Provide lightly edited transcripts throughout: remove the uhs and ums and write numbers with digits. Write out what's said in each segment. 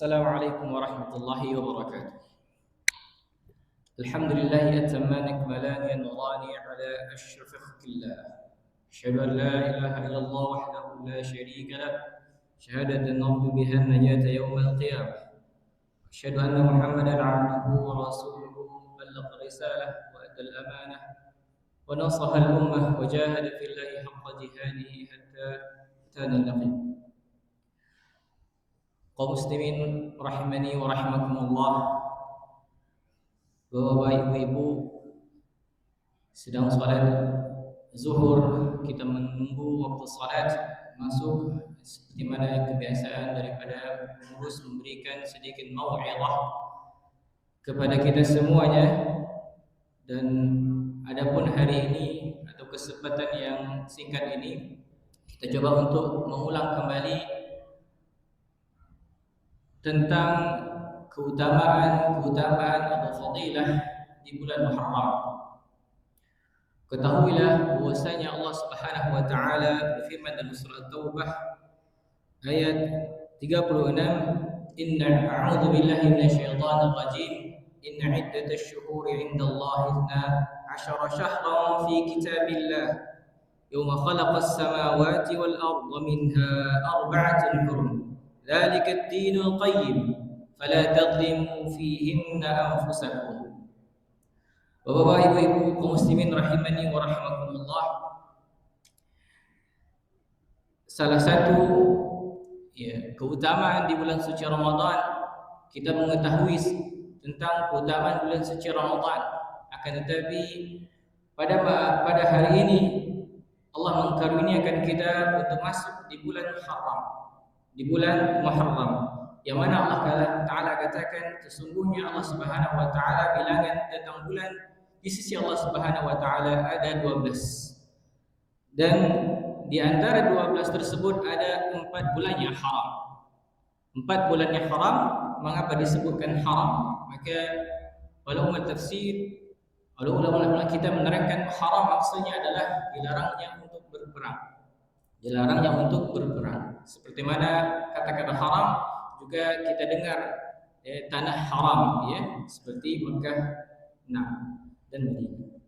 السلام عليكم ورحمة الله وبركاته. الحمد لله أتمان أكملان ينوراني على أشرف خلق الله. أشهد أن لا إله إلا الله وحده لا شريك له شهادة نرجو بها النجاة يوم القيامة. أشهد أن محمدا عبده ورسوله بلغ الرسالة وأدى الأمانة ونصح الأمة وجاهد في الله حق جهاده حتى أتانا اليقين. Kaum muslimin rahimani wa rahimakumullah. Bapak ibu-ibu, sedang salat zuhur, kita menunggu waktu salat masuk seperti mana kebiasaan daripada pengurus memberikan sedikit mau'izah kepada kita semuanya. Dan adapun hari ini atau kesempatan yang singkat ini, kita coba untuk mengulang kembali tentang keutamaan atau fadilah di bulan Muharram. Ketahuilah bahwasanya Allah Subhanahu wa taala berfirman dalam surah Taubah ayat 36, "Inna a'udzu billahi minasyaitonir rajim. Inna 'iddatash shuhuri 'indallahi 12 syahran fi kitabillah. Yawma khalaqas samawati wal arda minha arba'atun hurum. ذلك الدين القيم فلا تظلموا فيهن أنفسكم." Bapak ibu-ibu kaum muslimin rahimani wa rahimakumullah, salah satu keutamaan di bulan suci Ramadan, kita mengetahui tentang keutamaan bulan suci Ramadan. Akan tetapi pada hari ini Allah mengkaruniakan kita untuk masuk di bulan haram, di bulan Muharram, yang mana Allah Ta'ala katakan sesungguhnya Allah Subhanahu wa Ta'ala bilangan tentang bulan di sisi Allah Subhanahu wa Ta'ala ada 12, dan di antara 12 tersebut ada 4 bulan yang haram. 4 bulan yang haram. Mengapa disebutkan haram? Maka ulama tafsir, ulama kita menerangkan haram maksudnya adalah dilarangnya untuk berperang. Dilarangnya untuk berperang. Seperti mana kata-kata haram juga kita dengar tanah haram, seperti Mekah, dan Madinah.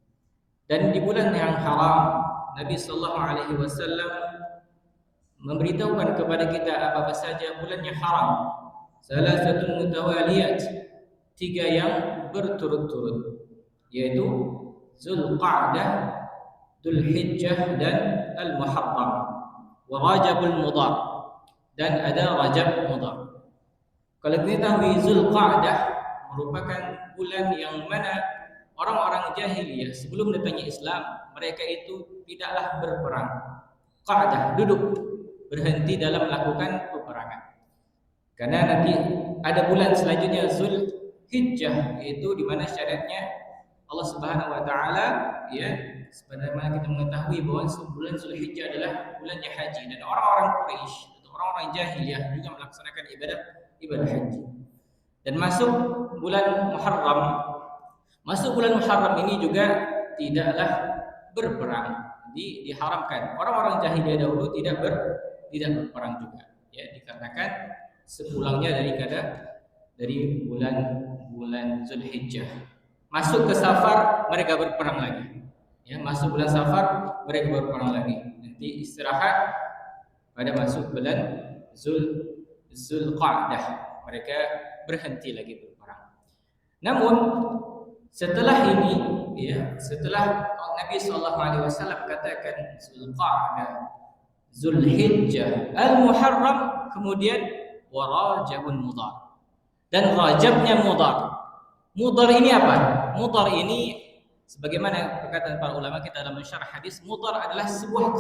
Dan di bulan yang haram, Nabi sallallahu alaihi wasallam memberitahukan kepada kita apa saja bulan yang haram. Salah satu mutawaliyat, 3 yang berturut-turut, yaitu Zulqa'dah, Dzulhijjah, dan Al-Muharram, wa Rajabul Mudhar, dan ada Rajab Mudhar. Kalau kita tahu Zulqa'dah merupakan bulan yang mana orang-orang jahiliyah sebelum datangnya Islam, mereka itu tidaklah berperang. Qa'dah, duduk, berhenti dalam melakukan peperangan. Karena nanti ada bulan selanjutnya Dzulhijjah, itu di mana syariatnya Allah Subhanahu wa taala, sebagaimana kita mengetahui bahawa bulan Dzulhijjah adalah bulannya haji, dan orang-orang Quraisy atau orang-orang jahiliyah juga melaksanakan ibadah haji. Dan masuk bulan Muharram. Masuk bulan Muharram ini juga tidaklah berperang, diharamkan. Orang-orang jahiliyah dahulu tidak berperang juga, dikarenakan sepulangnya dari bulan Dzulhijjah. Masuk ke Safar mereka berperang lagi. Masuk bulan Safar mereka berperang lagi. Nanti istirahat pada masuk bulan Zulqa'dah, mereka berhenti lagi berperang. Namun setelah ini, setelah Nabi SAW katakan Zulqa'dah, Zulhijjah, Al-Muharram, kemudian wa Rajabun Mudhar, dan Rajabnya Mudhar. Mudhar ini apa? Mudhar ini, sebagaimana perkataan para ulama kita dalam mensyarah hadis, Mudhar adalah sebuah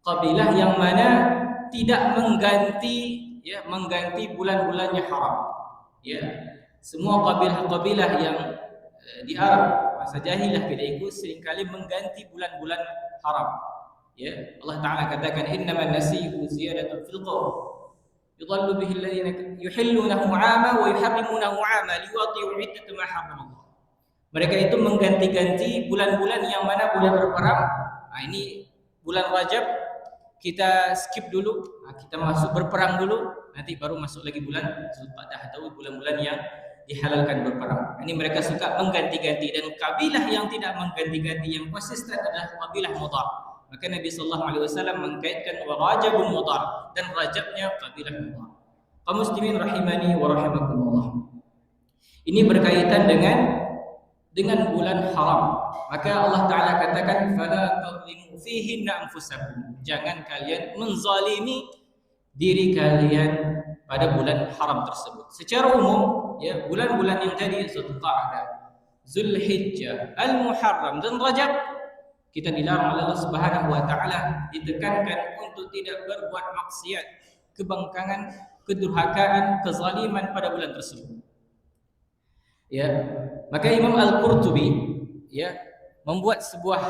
kabilah yang mana tidak mengganti bulan-bulannya haram. Semua kabilah yang di Arab masa jahiliyah kita itu seringkali mengganti bulan-bulan haram. Allah Ta'ala katakan innaman nasi'u ziyadatun fil qawl yudhallu bihi alladhina yuhillunahu 'ama wa yuharrimunahu 'ama liwaqi'u 'iddata ma harrama Allah. Mereka itu mengganti-ganti bulan-bulan yang mana boleh berperang. Ini bulan Rajab kita skip dulu, kita masuk berperang dulu, nanti baru masuk lagi bulan Zulqa'dah atau bulan-bulan yang dihalalkan berperang. Ini mereka suka mengganti-ganti, dan kabilah yang tidak mengganti-ganti yang konsisten adalah kabilah Mudar. Maka Nabi sallallahu alaihi wasallam mengkaitkan wa Rajabun Mudar, dan Rajabnya kabilah Mudar. Kaum muslimin rahimani wa rahimakumullah. Ini berkaitan dengan bulan haram. Maka Allah Ta'ala katakan fala tadlimu fihinna anfusakum, jangan kalian menzalimi diri kalian pada bulan haram tersebut. Secara umum, ya, bulan-bulan yang tadi Zulqa'dah, Zulhijjah, Al-Muharram dan Rajab, kita dilarang oleh Allah Subhanahu wa taala, ditekankan untuk tidak berbuat maksiat, kebangkangan, kedurhakaan, kezaliman pada bulan tersebut. Ya, maka Imam Al-Qurtubi, ya, membuat sebuah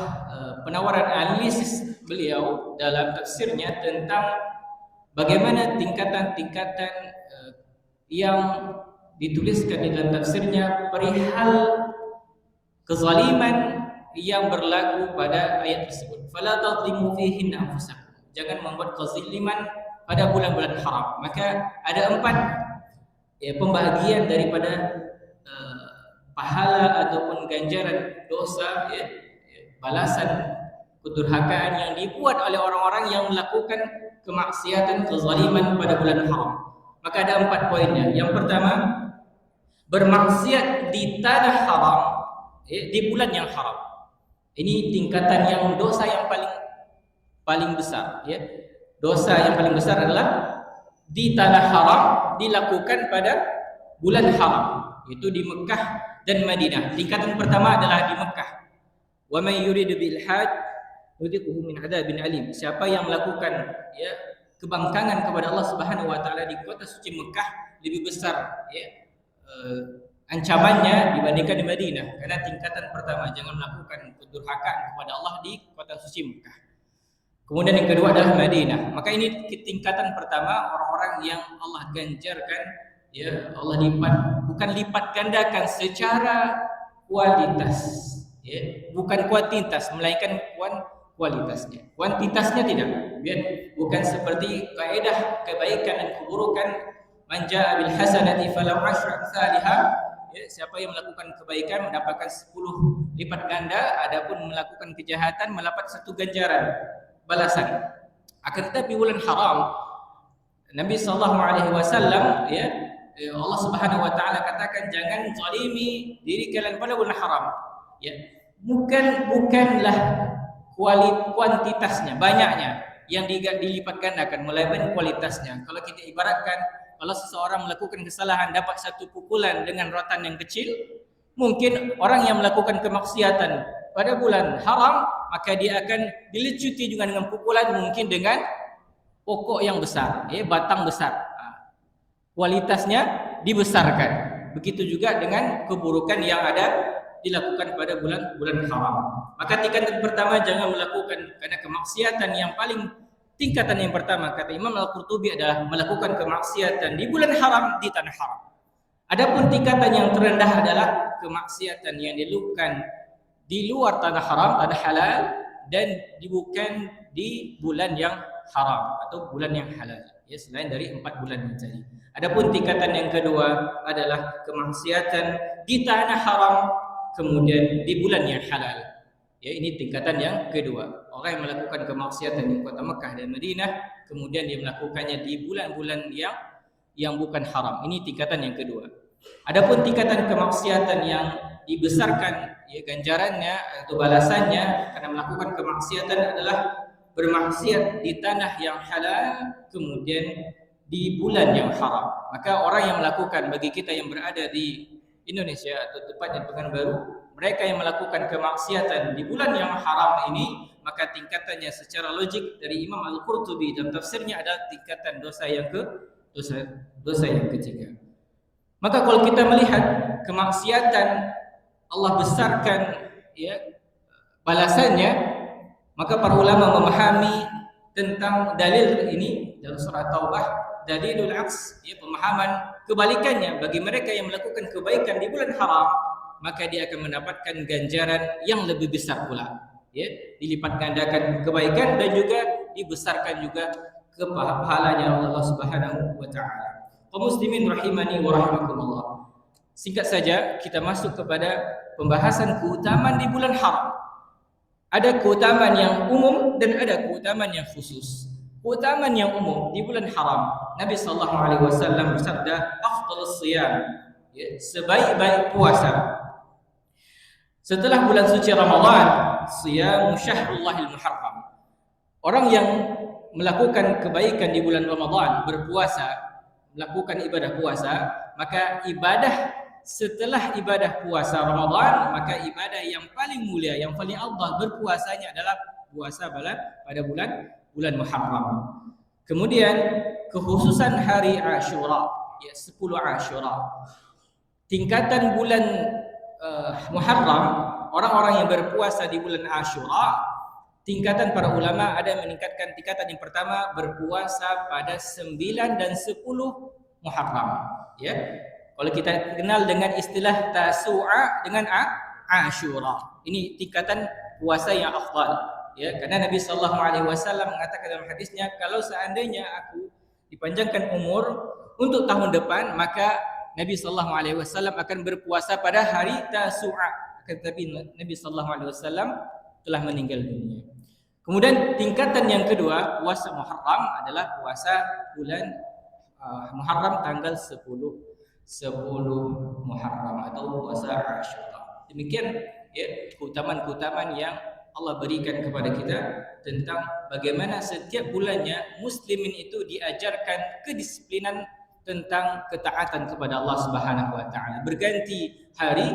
penawaran analisis beliau dalam tafsirnya tentang bagaimana tingkatan-tingkatan yang dituliskan di dalam tafsirnya perihal kezaliman yang berlaku pada ayat tersebut. Fala tadlimu fihinna anfusakum, jangan membuat kezaliman pada bulan-bulan haram. Maka ada 4 pembagian daripada pahala ataupun ganjaran dosa, balasan kedurhakaan yang dibuat oleh orang-orang yang melakukan kemaksiatan, kezaliman pada bulan haram. Maka ada 4 poinnya. Yang pertama, bermaksiat di tanah haram, di bulan yang haram. Ini tingkatan yang dosa yang paling besar, ya. Dosa yang paling besar adalah di tanah haram, dilakukan pada bulan haram, yaitu di Mekah dan Madinah. Tingkatan pertama adalah di Mekah. Wa may yurid bil hajj nudiquhu min adzabin alim. Siapa yang melakukan, ya, kebangkangan kepada Allah Subhanahu wa taala di kota suci Mekah, lebih besar, ya, ancamannya dibandingkan di Madinah. Karena tingkatan pertama, jangan melakukan kedurhakaan kepada Allah di kota suci Mekah. Kemudian yang kedua adalah Madinah. Maka ini tingkatan pertama, orang-orang yang Allah ganjarkan, ya, Allah bukan lipat gandakan secara kualitas, ya, bukan kuantitas, melainkan kualitasnya. Kuantitasnya tidak. Biar bukan seperti kaidah kebaikan dan keburukan, man jaa bil hasanati falahu asyru amsalha, ya, siapa yang melakukan kebaikan mendapatkan 10 lipat ganda, adapun melakukan kejahatan mendapat 1 ganjaran balasan. Akan tetapi bulan haram, Nabi sallallahu alaihi wasallam, ya, Allah Subhanahu wa taala katakan jangan zalimi diri kalian pada bulan haram. Ya, bukanlah kuantitasnya, banyaknya yang dilipat gandakan, melainkan kualitasnya. Kalau kita ibaratkan, kalau seseorang melakukan kesalahan dapat 1 pukulan dengan rotan yang kecil, mungkin orang yang melakukan kemaksiatan pada bulan haram, maka dia akan dilecuti juga dengan pukulan mungkin dengan pokok yang besar, batang besar. Kualitasnya dibesarkan. Begitu juga dengan keburukan yang ada dilakukan pada bulan haram. Maka tingkatan pertama, jangan melakukan, karena kemaksiatan yang paling tingkatan yang pertama kata Imam Al-Qurtubi adalah melakukan kemaksiatan di bulan haram, di tanah haram. Adapun tingkatan yang terendah adalah kemaksiatan yang dilakukan di luar tanah haram, tanah halal, dan bukan di bulan yang haram atau bulan yang halal, ya, selain dari 4 bulan yang tadi. Adapun tingkatan yang kedua adalah kemaksiatan di tanah haram, kemudian di bulan yang halal. Ya, ini tingkatan yang kedua. Orang yang melakukan kemaksiatan di kota Mekah dan Madinah, kemudian dia melakukannya di bulan-bulan yang bukan haram. Ini tingkatan yang kedua. Adapun tingkatan kemaksiatan yang dibesarkan, ya, ganjarannya atau balasannya karena melakukan kemaksiatan adalah bermaksiat di tanah yang halal, kemudian di bulan yang haram. Maka orang yang melakukan, bagi kita yang berada di Indonesia atau tepatnya Pekanbaru, mereka yang melakukan kemaksiatan di bulan yang haram ini, maka tingkatannya secara logik dari Imam Al-Qurtubi dalam tafsirnya adalah tingkatan dosa yang ketiga. Maka kalau kita melihat kemaksiatan Allah besarkan, ya, balasannya, maka para ulama memahami tentang dalil ini dalam surah Taubah, dalilul aks, ya, pemahaman kebalikannya. Bagi mereka yang melakukan kebaikan di bulan haram, maka dia akan mendapatkan ganjaran yang lebih besar pula, ya, dilipat gandakan kebaikan dan juga dibesarkan juga ke pahalanya Allah Subhanahu wa taala. Kaum muslimin rahimani wa rahimakumullah. Singkat saja kita masuk kepada pembahasan keutamaan di bulan haram. Ada keutamaan yang umum dan ada keutamaan yang khusus. Keutamaan yang umum di bulan haram, Nabi sallallahu alaihi wasallam bersabda, "Afdhalus shiyam," ya, sebaik-baik puasa setelah bulan suci Ramadan, shiyam syahrullahil muharram. Orang yang melakukan kebaikan di bulan Ramadan, berpuasa, melakukan ibadah puasa, maka ibadah setelah ibadah puasa Ramadan, maka ibadah yang paling mulia, yang paling afdal berpuasanya adalah puasa pada bulan Muharram. Kemudian kekhususan hari Ashura, ya 10 Ashura. Tingkatan bulan Muharram, orang-orang yang berpuasa di bulan Ashura, tingkatan para ulama ada meningkatkan tingkatan yang pertama berpuasa pada 9 dan 10 Muharram, ya. Kalau kita kenal dengan istilah Tasu'a dengan Ashura, ini tingkatan puasa yang afdal, ya, karena Nabi sallallahu alaihi wasallam mengatakan dalam hadisnya, kalau seandainya aku dipanjangkan umur untuk tahun depan, maka Nabi sallallahu alaihi wasallam akan berpuasa pada hari Tasu'a. Tetapi Nabi sallallahu alaihi wasallam telah meninggal dunia. Kemudian tingkatan yang kedua, puasa Muharram adalah puasa bulan Muharram tanggal 10 Muharram atau puasa Ashura. Demikian ya keutamaan-keutamaan yang Allah berikan kepada kita tentang bagaimana setiap bulannya muslimin itu diajarkan kedisiplinan tentang ketaatan kepada Allah Subhanahu wa taala. Berganti hari,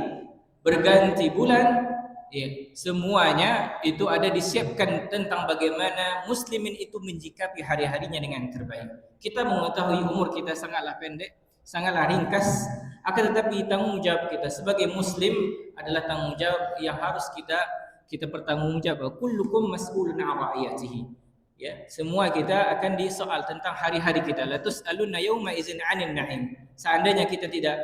berganti bulan, ya, semuanya itu ada disiapkan tentang bagaimana muslimin itu menjikapi hari-harinya dengan terbaik. Kita mengetahui umur kita sangatlah pendek, sangatlah ringkas, akan tetapi tanggungjawab kita sebagai muslim adalah tanggungjawab yang harus kita bertanggungjawab. Kullukum mas'ulun 'an ra'iyatihi. Ya, semua kita akan disoal tentang hari-hari kita. La tus'aluna yauma idzin 'anil na'im. Seandainya kita tidak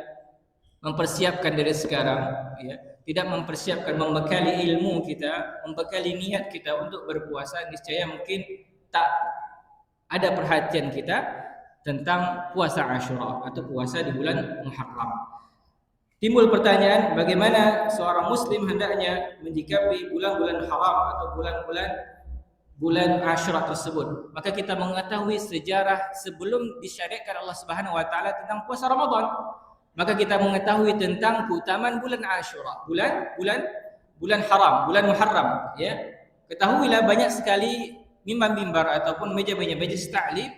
mempersiapkan dari sekarang, ya, tidak mempersiapkan, membekali ilmu kita, membekali niat kita untuk berpuasa, niscaya mungkin tak ada perhatian kita tentang puasa Ashura atau puasa di bulan Muharram. Timbul pertanyaan, bagaimana seorang muslim hendaknya menjikapi bulan-bulan haram atau bulan Ashura tersebut? Maka kita mengetahui sejarah sebelum disyariatkan Allah Subhanahu wa taala tentang puasa Ramadan. Maka kita mengetahui tentang keutamaan bulan Ashura, bulan haram, bulan Muharram, ya. Ketahuilah banyak sekali mimbar-mimbar ataupun meja-meja majlis ta'lim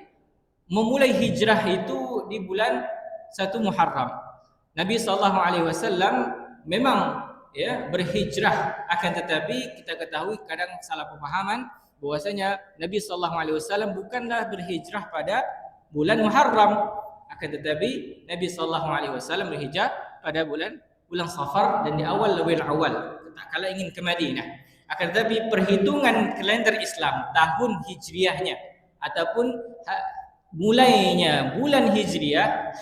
memulai hijrah itu di bulan 1 Muharram. Nabi sallallahu alaihi wasallam memang ya berhijrah, akan tetapi kita ketahui kadang salah pemahaman bahwasanya Nabi sallallahu alaihi wasallam bukanlah berhijrah pada bulan Muharram, akan tetapi Nabi sallallahu alaihi wasallam berhijrah pada bulan Safar dan di awal Rabiul Awal tatkala ingin ke Madinah. Akan tetapi perhitungan kalender Islam tahun hijriahnya ataupun mulainya bulan hijriah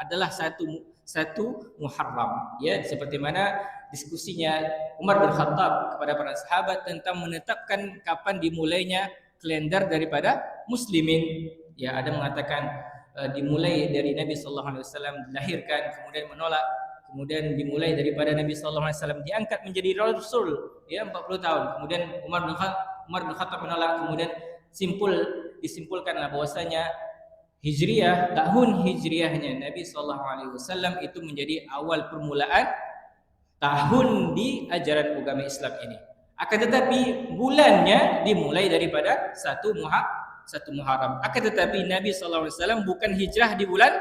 adalah satu Muharram, ya, seperti mana diskusinya Umar bin Khattab kepada para sahabat tentang menetapkan kapan dimulainya kalender daripada muslimin. Ya, ada mengatakan dimulai dari Nabi sallallahu alaihi wasallam dilahirkan, kemudian menolak, kemudian dimulai daripada Nabi sallallahu alaihi wasallam diangkat menjadi rasul, ya, 40 tahun. Kemudian Umar bin Khattab menolak, kemudian disimpulkanlah bahwasanya Hijriah, tahun Hijriahnya Nabi sallallahu alaihi wasallam itu menjadi awal permulaan tahun di ajaran agama Islam ini. Akan tetapi bulannya dimulai daripada 1 Muharram. Akan tetapi Nabi sallallahu alaihi wasallam bukan hijrah di bulan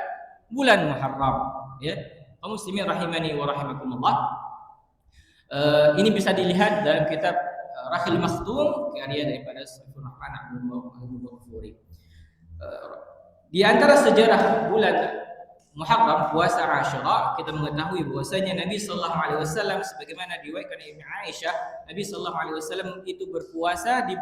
Muharram, ya. Kaum muslimin rahimani wa rahimakumullah. Ini bisa dilihat dalam kitab Rakhil Makhtum karya daripada Saifur Rahman Abdul Ghafuri. Di antara sejarah bulan Muharram, puasa Ashura, kita mengetahui bahwasanya Nabi sallallahu alaihi wasallam sebagaimana diriwayatkan Ibnu Aisyah, Nabi sallallahu alaihi wasallam itu berpuasa di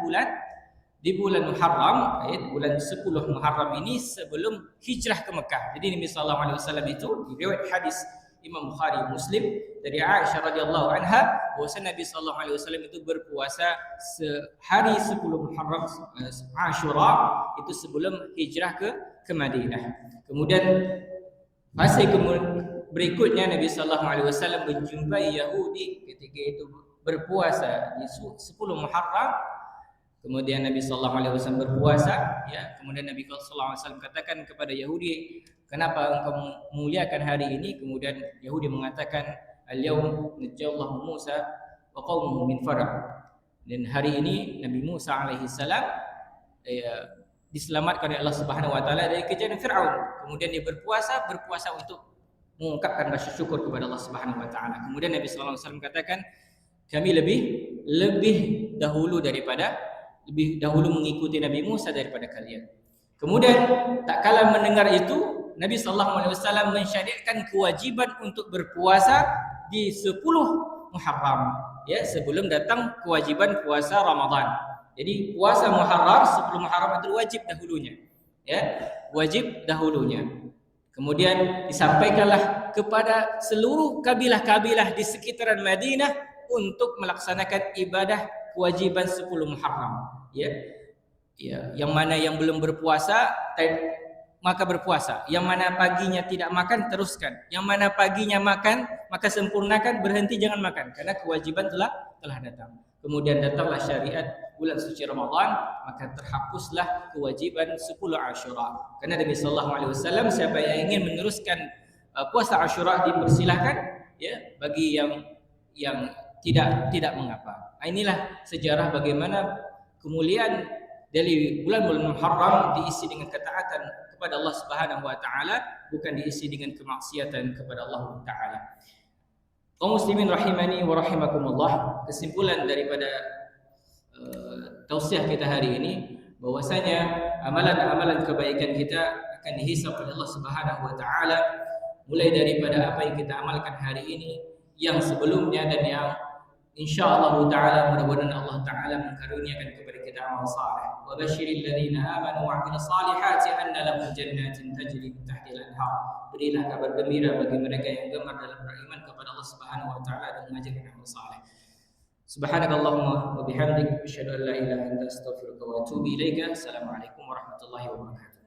bulan Muharram, bulan 10 Muharram ini sebelum hijrah ke Mekah. Jadi Nabi sallallahu alaihi wasallam itu diriwayat hadis Imam Bukhari Muslim dari Aisyah radhiyallahu anha bahwa Nabi sallallahu alaihi wasallam itu berpuasa hari 10 Muharram Ashura itu sebelum hijrah ke Madinah. Kemudian masa berikutnya Nabi sallallahu alaihi wasallam menjumpai Yahudi ketika itu berpuasa di 10 Muharram. Kemudian Nabi sallallahu alaihi wasallam berpuasa, ya. Kemudian Nabi sallallahu alaihi wasallam katakan kepada Yahudi, "Kenapa engkau memuliakan hari ini?" Kemudian Yahudi mengatakan, "Al-yaum najjallahu Musa wa qaumuhu min Fir'aun." Dan hari ini Nabi Musa alaihi salam diselamatkan oleh Allah Subhanahu wa taala dari kejahatan Firaun. Kemudian dia berpuasa untuk mengungkapkan rasa syukur kepada Allah Subhanahu wa taala. Kemudian Nabi sallallahu alaihi wasallam katakan, "Kami lebih dahulu mengikuti Nabi Musa daripada kalian." Kemudian tak kala mendengar itu, Nabi sallallahu alaihi wasallam mensyariatkan kewajiban untuk berpuasa di 10 Muharram, ya, sebelum datang kewajiban puasa Ramadan. Jadi puasa Muharram 10 Muharram itu wajib dahulunya, ya, wajib dahulunya. Kemudian disampaikanlah kepada seluruh kabilah-kabilah di sekitaran Madinah untuk melaksanakan ibadah kewajiban 10 Muharram, ya. Ya, yang mana yang belum berpuasa maka berpuasa, yang mana paginya tidak makan teruskan, yang mana paginya makan maka sempurnakan, berhenti jangan makan karena kewajiban telah datang. Kemudian datanglah syariat bulan suci Ramadan, maka terhapuslah kewajiban 10 Ashura. Karena Nabi sallallahu alaihi wasallam siapa yang ingin meneruskan puasa Ashura dipersilahkan, ya, bagi yang tidak mengapa. Inilah sejarah bagaimana kemuliaan dari bulan-bulan Muharram diisi dengan ketaatan kepada Allah Subhanahu wa taala, bukan diisi dengan kemaksiatan kepada Allah taala. Kaum muslimin rahimani wa rahimakumullah, kesimpulan daripada tausiah kita hari ini bahwasanya amalan-amalan kebaikan kita akan dihisab oleh Allah Subhanahu wa taala mulai daripada apa yang kita amalkan hari ini, yang sebelumnya dan yang insyaallah taala mudah-mudahan Allah taala mengkaruniakan kepada kita amal saleh. Wa basyiril ladzina amanu wa 'amilus salihati anna lahum jannatin tajri min tahtiha al-anhar. Berilah kabar gembira bagi mereka yang gemar dalam beriman kepada Allah Subhanahu wa taala dan mengajarkan amal saleh. Subhanakallahumma wa bihamdik asyhadu an la ilaha illa anta astaghfiruka wa atubu ilaika. Assalamualaikum warahmatullahi wabarakatuh.